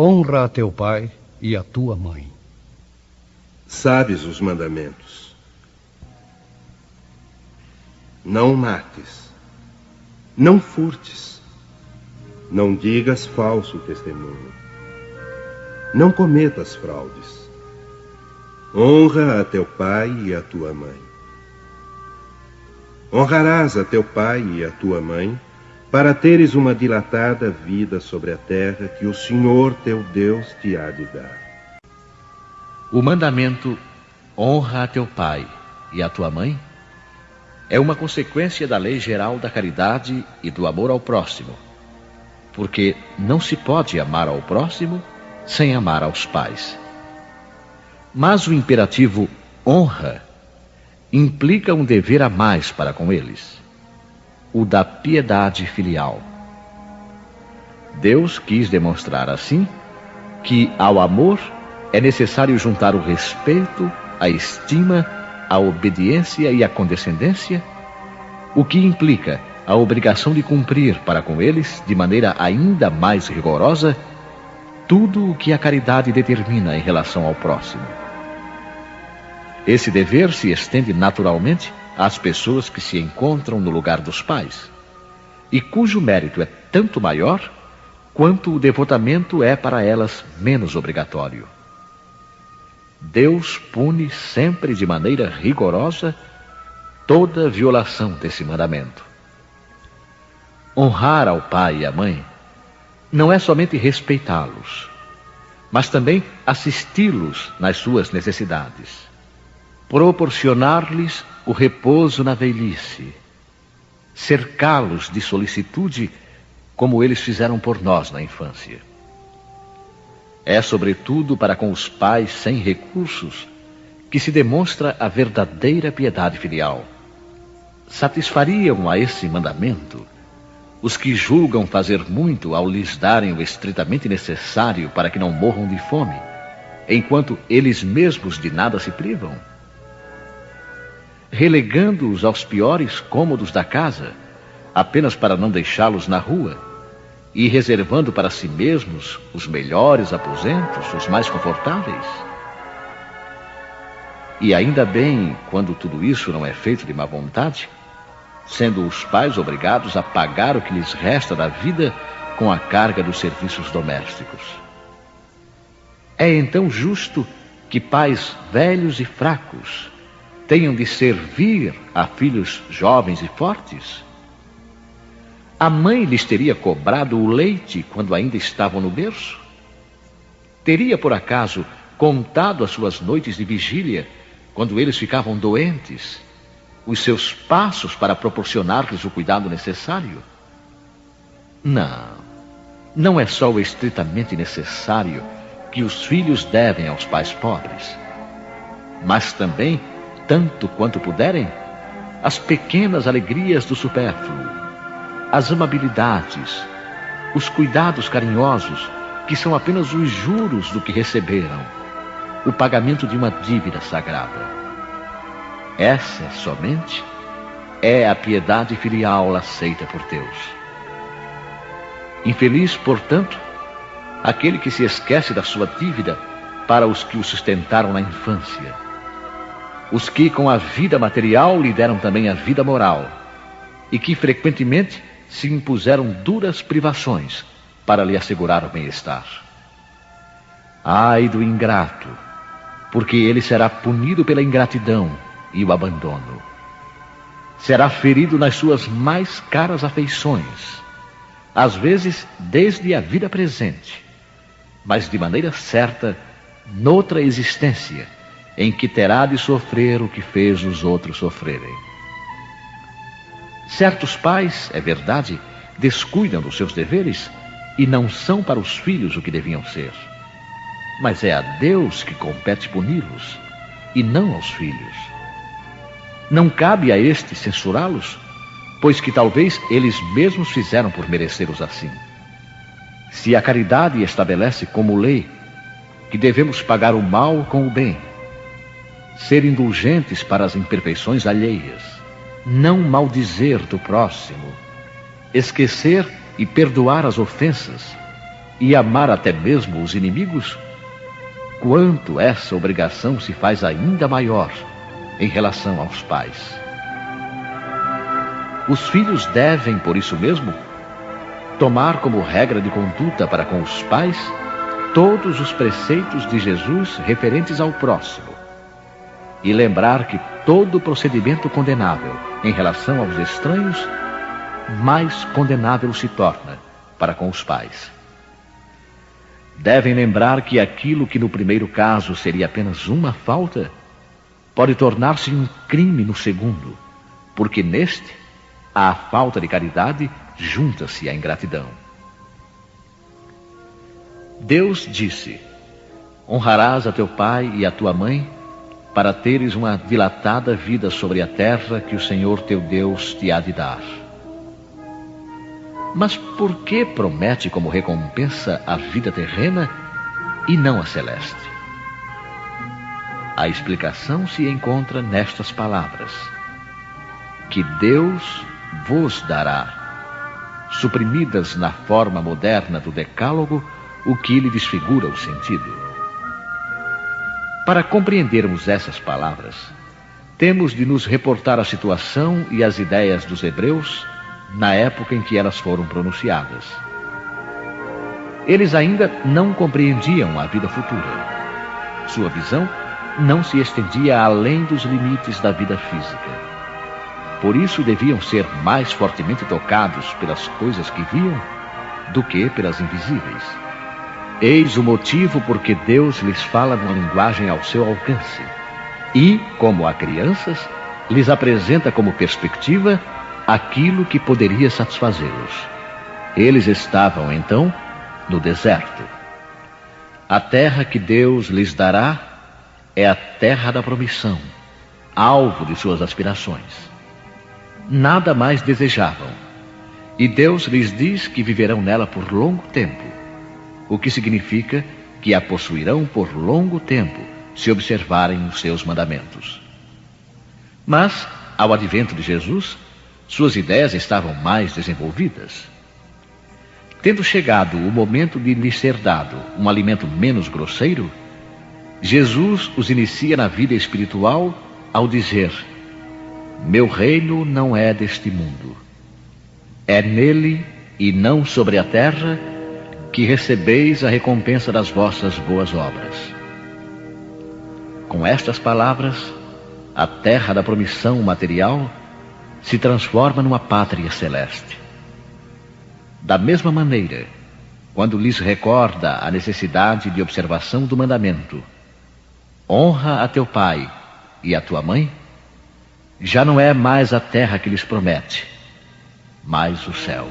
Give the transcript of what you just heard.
Honra a teu pai e a tua mãe. Sabes os mandamentos. Não mates. Não furtes. Não digas falso testemunho. Não cometas fraudes. Honra a teu pai e a tua mãe. Honrarás a teu pai e a tua mãe, para teres uma dilatada vida sobre a terra que o Senhor teu Deus te há de dar. O mandamento honra a teu pai e a tua mãe é uma consequência da lei geral da caridade e do amor ao próximo, porque não se pode amar ao próximo sem amar aos pais. Mas o imperativo honra implica um dever a mais para com eles, o da piedade filial. Deus quis demonstrar assim que ao amor é necessário juntar o respeito, a estima, a obediência e a condescendência, o que implica a obrigação de cumprir para com eles, de maneira ainda mais rigorosa, tudo o que a caridade determina em relação ao próximo. Esse dever se estende naturalmente às pessoas que se encontram no lugar dos pais, e cujo mérito é tanto maior quanto o devotamento é para elas menos obrigatório. Deus pune sempre de maneira rigorosa toda violação desse mandamento. Honrar ao pai e à mãe não é somente respeitá-los, mas também assisti-los nas suas necessidades, proporcionar-lhes o repouso na velhice, cercá-los de solicitude como eles fizeram por nós na infância. É sobretudo para com os pais sem recursos que se demonstra a verdadeira piedade filial. Satisfariam a esse mandamento os que julgam fazer muito ao lhes darem o estritamente necessário para que não morram de fome, enquanto eles mesmos de nada se privam? Relegando-os aos piores cômodos da casa, apenas para não deixá-los na rua, e reservando para si mesmos os melhores aposentos, os mais confortáveis? E ainda bem quando tudo isso não é feito de má vontade, sendo os pais obrigados a pagar o que lhes resta da vida com a carga dos serviços domésticos. É então justo que pais velhos e fracos tenham de servir a filhos jovens e fortes? A mãe lhes teria cobrado o leite quando ainda estavam no berço? Teria, por acaso, contado as suas noites de vigília quando eles ficavam doentes, os seus passos para proporcionar-lhes o cuidado necessário? Não é só o estritamente necessário que os filhos devem aos pais pobres, mas também, tanto quanto puderem, as pequenas alegrias do supérfluo, as amabilidades, os cuidados carinhosos, que são apenas os juros do que receberam, o pagamento de uma dívida sagrada. Essa somente é a piedade filial aceita por Deus. Infeliz, portanto, aquele que se esquece da sua dívida para os que o sustentaram na infância, os que com a vida material lhe deram também a vida moral, e que frequentemente se impuseram duras privações para lhe assegurar o bem-estar. Ai do ingrato, porque ele será punido pela ingratidão e o abandono. Será ferido nas suas mais caras afeições, às vezes desde a vida presente, mas de maneira certa noutra existência, em que terá de sofrer o que fez os outros sofrerem. Certos pais, é verdade, descuidam dos seus deveres e não são para os filhos o que deviam ser. Mas é a Deus que compete puni-los, e não aos filhos. Não cabe a estes censurá-los, pois que talvez eles mesmos fizeram por merecê-los assim. Se a caridade estabelece como lei que devemos pagar o mal com o bem, ser indulgentes para as imperfeições alheias, não maldizer do próximo, esquecer e perdoar as ofensas, e amar até mesmo os inimigos, quanto essa obrigação se faz ainda maior em relação aos pais. Os filhos devem, por isso mesmo, tomar como regra de conduta para com os pais todos os preceitos de Jesus referentes ao próximo e lembrar que todo procedimento condenável em relação aos estranhos, mais condenável se torna para com os pais. Devem lembrar que aquilo que no primeiro caso seria apenas uma falta, pode tornar-se um crime no segundo, porque neste, à falta de caridade, junta-se a ingratidão. Deus disse: honrarás a teu pai e a tua mãe, para teres uma dilatada vida sobre a terra que o Senhor teu Deus te há de dar. Mas por que promete como recompensa a vida terrena e não a celeste? A explicação se encontra nestas palavras: que Deus vos dará, suprimidas na forma moderna do decálogo, o que lhe desfigura o sentido. Para compreendermos essas palavras, temos de nos reportar a situação e as ideias dos hebreus na época em que elas foram pronunciadas. Eles ainda não compreendiam a vida futura. Sua visão não se estendia além dos limites da vida física. Por isso deviam ser mais fortemente tocados pelas coisas que viam do que pelas invisíveis. Eis o motivo por que Deus lhes fala numa linguagem ao seu alcance e, como a crianças, lhes apresenta como perspectiva aquilo que poderia satisfazê-los. Eles estavam, então, no deserto. A terra que Deus lhes dará é a terra da promissão, alvo de suas aspirações. Nada mais desejavam, e Deus lhes diz que viverão nela por longo tempo, o que significa que a possuirão por longo tempo, se observarem os seus mandamentos. Mas, ao advento de Jesus, suas ideias estavam mais desenvolvidas. Tendo chegado o momento de lhes ser dado um alimento menos grosseiro, Jesus os inicia na vida espiritual ao dizer: meu reino não é deste mundo. É nele e não sobre a terra que recebeis a recompensa das vossas boas obras. Com estas palavras, a terra da promissão material se transforma numa pátria celeste. Da mesma maneira, quando lhes recorda a necessidade de observação do mandamento: honra a teu pai e a tua mãe, já não é mais a terra que lhes promete, mas o céu.